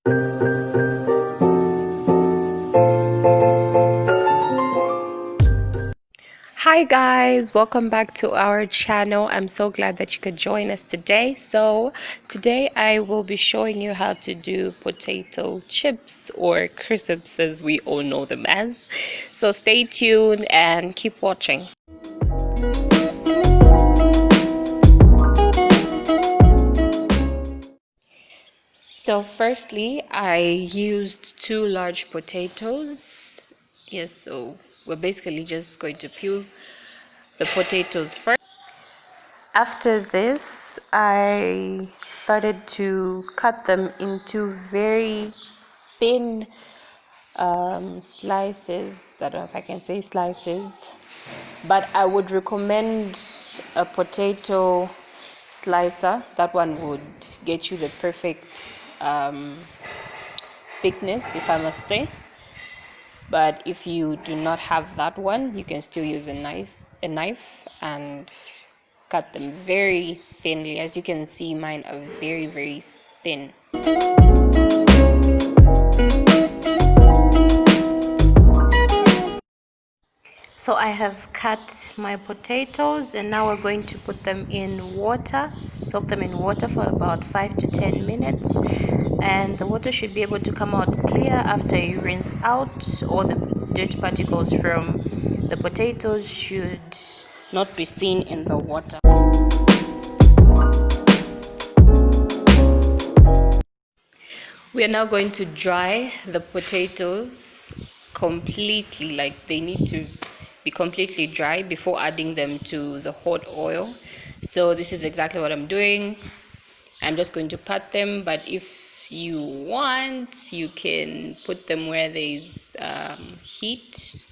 Hi guys, welcome back to our channel. I'm so glad that you could join us today. So today I will be showing you how to do potato chips, or crisps as we all know them as. So stay tuned and keep watching. So firstly, I used 2 large potatoes. Yes, so we're basically just going to peel the potatoes first. After this, I started to cut them into very thin slices. I don't know if I can say slices, but I would recommend a potato slicer. That one would get you the perfect thickness, if I must say. But if you do not have that one, you can still use a knife and cut them very thinly. As you can see, mine are very thin. So I have cut my potatoes, and now we're going to put them in water, soak them in water for about 5 to 10 minutes. And the water should be able to come out clear after you rinse out. All the dirt particles from the potatoes should not be seen in the water. We are now going to dry the potatoes completely, like they need to be completely dry before adding them to the hot oil. So this is exactly what I'm doing. I'm just going to pat them, but if you want, you can put them where there's heat,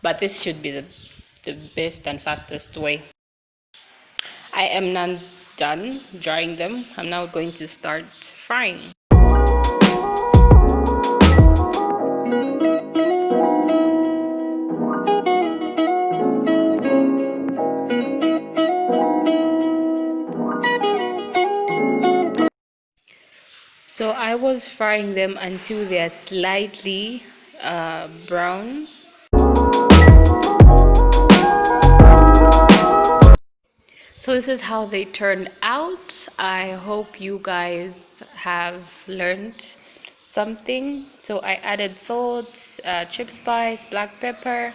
but this should be the best and fastest way. I am now done drying them. I'm now going to start frying. So I was frying them until they are slightly brown. So this is how they turned out. I hope you guys have learned something. So I added salt, chip spice, black pepper.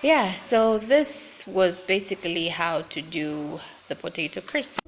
Yeah, so this was basically how to do the potato crisp.